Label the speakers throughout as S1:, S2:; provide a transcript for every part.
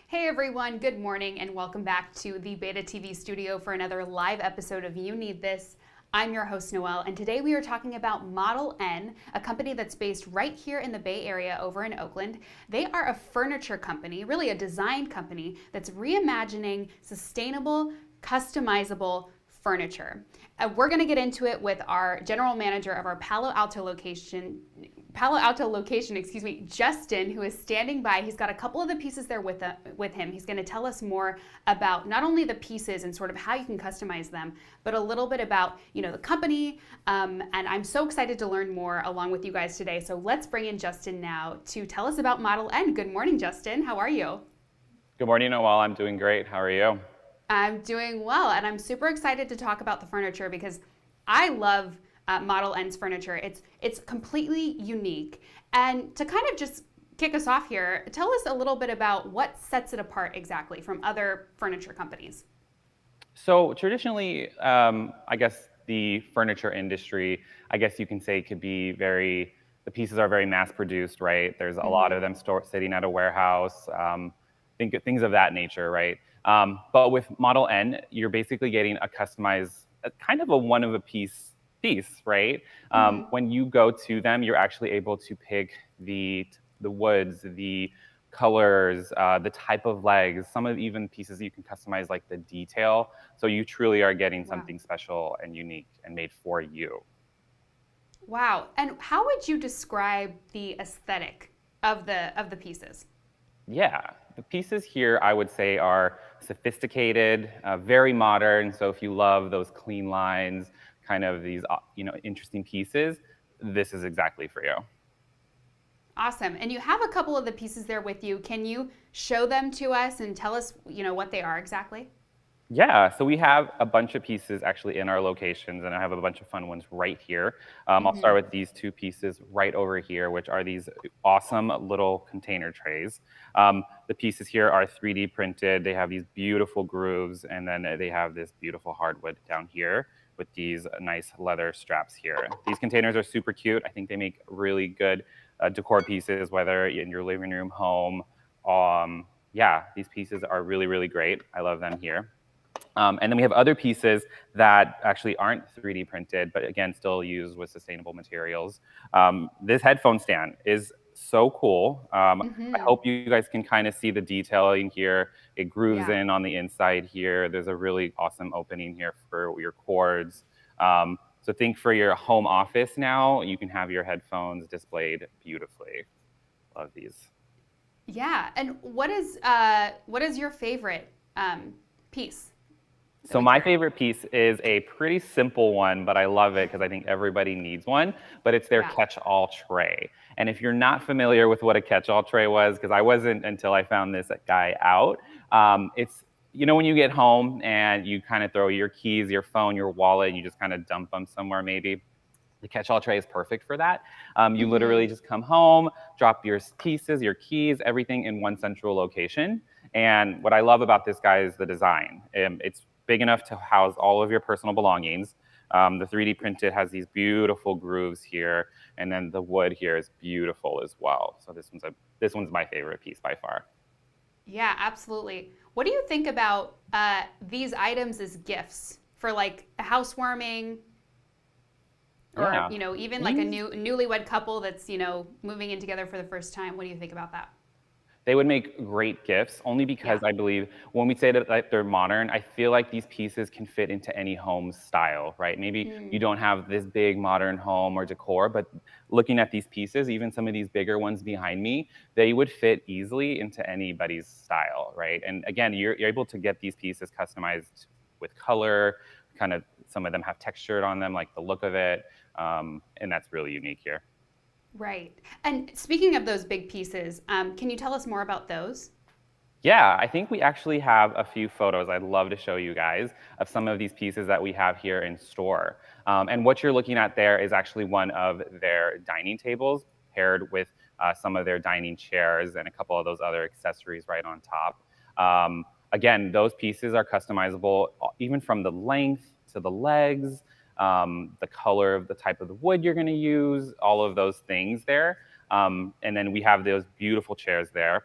S1: Hey everyone, good morning and welcome back to the Beta TV studio for another live episode of You Need This. I'm your host Noelle, and today we are talking about Model N, a company that's based right here in the Bay Area over in Oakland. They are a furniture company, really a design company that's reimagining sustainable, customizable furniture. We're going to get into it with our general manager of our Palo Alto location, Justin, who is standing by. He's got a couple of the pieces there with him. He's going to tell us more about not only the pieces and sort of how you can customize them, but a little bit about the company. And I'm so excited to learn more along with you guys today. So let's bring in Justin now to tell us about Model N. Good morning, Justin. How are you?
S2: Good morning, Noelle. I'm doing great. How are you?
S1: I'm doing well, and I'm super excited to talk about the furniture because I love Model N's furniture. It's completely unique. And to kind of just kick us off here, tell us a little bit about what sets it apart exactly from other furniture companies.
S2: So traditionally, I guess the furniture industry, I guess you can say, could be the pieces are very mass produced, right? There's a lot of them sitting at a warehouse, things of that nature, right? But with Model N, you're basically getting a customized, kind of a one of a piece, right? When you go to them, you're actually able to pick the woods, the colors, the type of legs, some of even pieces you can customize like the detail. So you truly are getting
S1: Wow.
S2: something special and unique and made for you.
S1: Wow. And how would you describe the aesthetic of the pieces?
S2: Yeah, the pieces here I would say are sophisticated, very modern. So if you love those clean lines, kind of these interesting pieces, this is exactly for you.
S1: Awesome. And you have a couple of the pieces there with you. Can you show them to us and tell us, what they are exactly?
S2: Yeah, so we have a bunch of pieces actually in our locations, and I have a bunch of fun ones right here. I'll start with these two pieces right over here, which are these awesome little container trays. The pieces here are 3D printed. They have these beautiful grooves, and then they have this beautiful hardwood down here with these nice leather straps here. These containers are super cute. I think they make really good decor pieces, whether in your living room, home. Yeah, these pieces are really, really great. I love them here. And then we have other pieces that actually aren't 3D printed, but again, still used with sustainable materials. This headphone stand is so cool. I
S1: Mm-hmm.
S2: hope you guys can kind of see the detailing here. It grooves
S1: Yeah.
S2: in on the inside here. There's a really awesome opening here for your cords. So think for your home office now, you can have your headphones displayed beautifully. Love these.
S1: Yeah. And what is your favorite piece
S2: So
S1: with
S2: my
S1: your?
S2: favorite piece is a pretty simple one, but I love it because I think everybody needs one, but it's their
S1: Yeah.
S2: catch-all tray. And if you're not familiar with what a catch-all tray was, because I wasn't until I found this guy out, it's, when you get home and you kind of throw your keys, your phone, your wallet, and you just kind of dump them somewhere maybe. The catch-all tray is perfect for that. You literally
S1: Mm-hmm.
S2: just come home, drop your pieces, your keys, everything in one central location. And what I love about this guy is the design. It's big enough to house all of your personal belongings. The 3D printed has these beautiful grooves here, and then the wood here is beautiful as well. So this one's my favorite piece by far.
S1: Yeah, absolutely. What do you think about these items as gifts for like a housewarming or
S2: Yeah,
S1: even like a
S2: these
S1: newlywed couple that's moving in together for the first time? What do you think about that?
S2: They would make great gifts only because
S1: Yeah.
S2: I believe when we say that like, they're modern, I feel like these pieces can fit into any home style, right? Maybe you
S1: Mm.
S2: don't have this big modern home or decor, but looking at these pieces, even some of these bigger ones behind me, they would fit easily into anybody's style, right? And again, you're able to get these pieces customized with color, kind of some of them have textured on them, like the look of it, and that's really unique here.
S1: Right. And speaking of those big pieces, can you tell us more about those?
S2: Yeah, I think we actually have a few photos I'd love to show you guys of some of these pieces that we have here in store. And what you're looking at there is actually one of their dining tables paired with some of their dining chairs and a couple of those other accessories right on top. Again, those pieces are customizable even from the length to the legs, the color of the type of the wood you're going to use, all of those things there. And then we have those beautiful chairs there.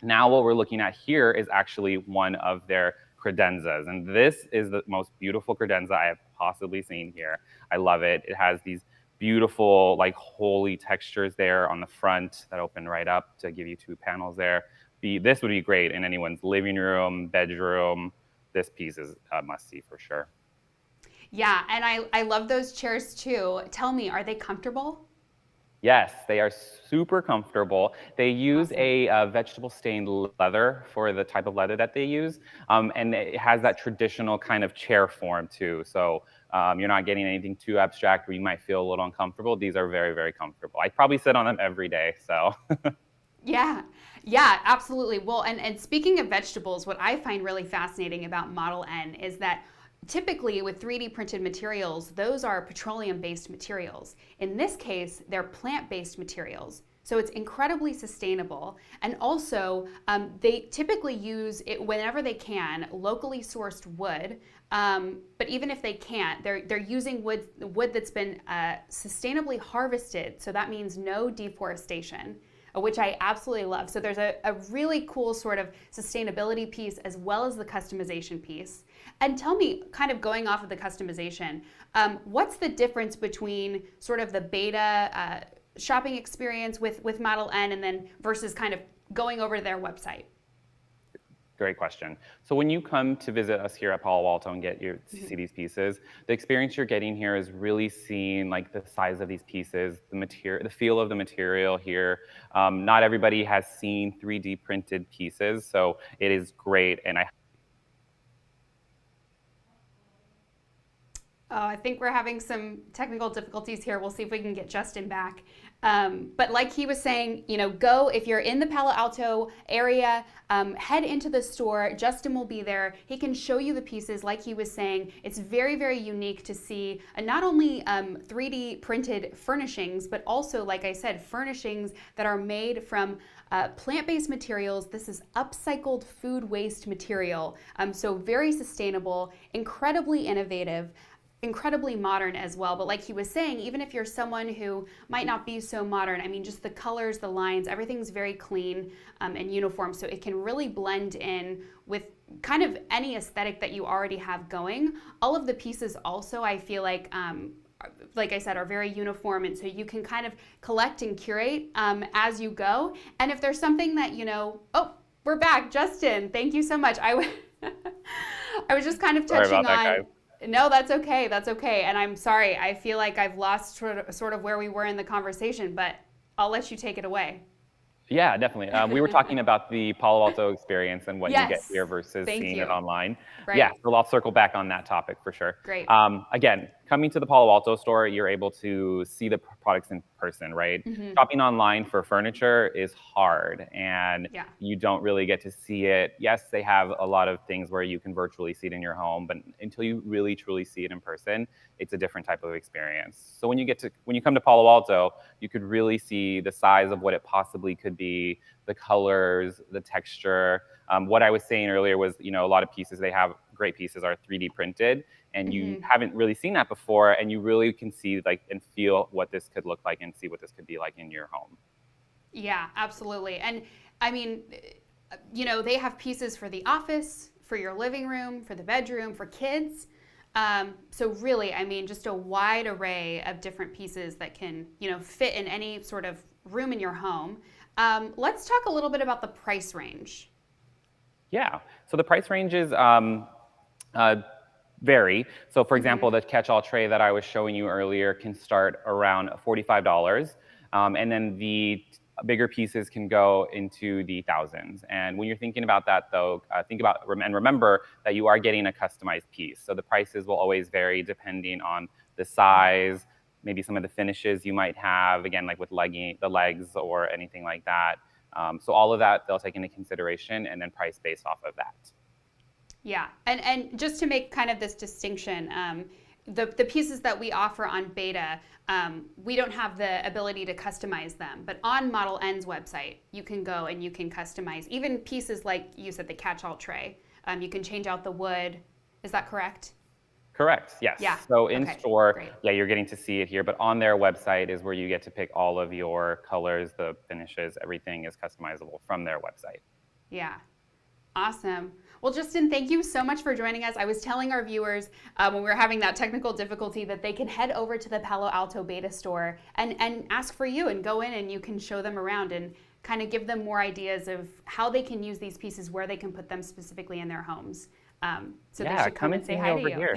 S2: Now what we're looking at here is actually one of their credenzas. And this is the most beautiful credenza I have possibly seen here. I love it. It has these beautiful, like, holy textures there on the front that open right up to give you two panels there. This would be great in anyone's living room, bedroom. This piece is a must-see for sure.
S1: Yeah, and I love those chairs too. Tell me, are they comfortable?
S2: Yes, they are super comfortable. They use
S1: Awesome.
S2: a vegetable stained leather for the type of leather that they use. And it has that traditional kind of chair form too. So you're not getting anything too abstract where you might feel a little uncomfortable. These are very, very comfortable. I probably sit on them every day. So
S1: Yeah, yeah, absolutely. Well, and speaking of vegetables, what I find really fascinating about Model N is that typically with 3D printed materials, those are petroleum based materials. In this case, they're plant based materials. So it's incredibly sustainable. And also, they typically use it whenever they can, locally sourced wood. But even if they can't, they're using wood that's been sustainably harvested. So that means no deforestation, which I absolutely love. So there's a really cool sort of sustainability piece as well as the customization piece. And tell me, kind of going off of the customization, what's the difference between sort of the beta shopping experience with Model N and then versus kind of going over to their website?
S2: great question. So when you come to visit us here at Palo Alto and get your see these pieces, the experience you're getting here is really seeing like the size of these pieces, the material, the feel of the material here. Not everybody has seen 3D printed pieces, so it is great. And
S1: Oh, I think we're having some technical difficulties here. We'll see if we can get Justin back. But like he was saying, go if you're in the Palo Alto area, head into the store. Justin will be there. He can show you the pieces. Like he was saying, it's very, very unique to see not only 3D printed furnishings, but also, like I said, furnishings that are made from plant-based materials. This is upcycled food waste material. So very sustainable, incredibly innovative, incredibly modern as well. But like he was saying, even if you're someone who might not be so modern, I mean, just the colors, the lines, everything's very clean and uniform. So it can really blend in with kind of any aesthetic that you already have going. All of the pieces also, I feel like I said, are very uniform. And so you can kind of collect and curate as you go. And if there's something that, oh, we're back. Justin, thank you so much. I was just kind of touching on.
S2: that, guys.
S1: No, that's okay. That's okay. And I'm sorry. I feel like I've lost sort of where we were in the conversation, but I'll let you take it away.
S2: Yeah, definitely. We were talking about the Palo Alto experience and what you get here versus
S1: Thank
S2: seeing
S1: you.
S2: it online.
S1: Right.
S2: Yeah, so I'll circle back on that topic for sure.
S1: Great.
S2: Again, coming to the Palo Alto store, you're able to see the products in person, right? Shopping online for furniture is hard and
S1: Yeah.
S2: you don't really get to see it. Yes, they have a lot of things where you can virtually see it in your home, but until you really truly see it in person, it's a different type of experience. So when you come to Palo Alto, you could really see the size of what it possibly could be, the colors, the texture. What I was saying earlier was, a lot of pieces they have, great pieces, are 3D printed, and you haven't really seen that before, and you really can see and feel what this could look like and see what this could be like in your home.
S1: Yeah, absolutely. And I mean, they have pieces for the office, for your living room, for the bedroom, for kids. So really, I mean, just a wide array of different pieces that can, fit in any sort of room in your home. Let's talk a little bit about the price range.
S2: Yeah, so the price ranges vary. So for example, the catch-all tray that I was showing you earlier can start around $45. And then the bigger pieces can go into the thousands. And when you're thinking about that, though, think about and remember that you are getting a customized piece. So the prices will always vary depending on the size, maybe some of the finishes you might have, again, like with the legs or anything like that. So all of that they'll take into consideration and then price based off of that.
S1: Yeah, and just to make kind of this distinction, the pieces that we offer on beta, we don't have the ability to customize them. But on Model N's website, you can go and you can customize even pieces like you said, the catch-all tray. You can change out the wood. Is that correct?
S2: Correct, yes.
S1: Yeah.
S2: So in store,
S1: Great.
S2: yeah, you're getting to see it here, but on their website is where you get to pick all of your colors, the finishes, everything is customizable from their website.
S1: Yeah. Awesome. Well, Justin, thank you so much for joining us. I was telling our viewers when we were having that technical difficulty that they can head over to the Palo Alto beta store and ask for you and go in and you can show them around and kind of give them more ideas of how they can use these pieces, where they can put them specifically in their homes. So
S2: Yeah,
S1: they should come and say
S2: see me
S1: hi
S2: over
S1: to you.
S2: here.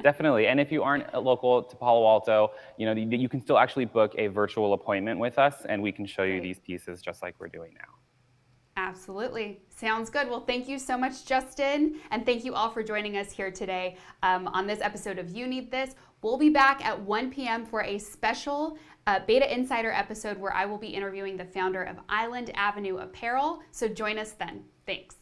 S2: Definitely. And if you aren't local to Palo Alto, you can still actually book a virtual appointment with us, and we can show you
S1: Great.
S2: these pieces just like we're doing now.
S1: Absolutely. Sounds good. Well, thank you so much, Justin. And thank you all for joining us here today on this episode of You Need This. We'll be back at 1 p.m. for a special Beta Insider episode where I will be interviewing the founder of Island Avenue Apparel. So join us then. Thanks.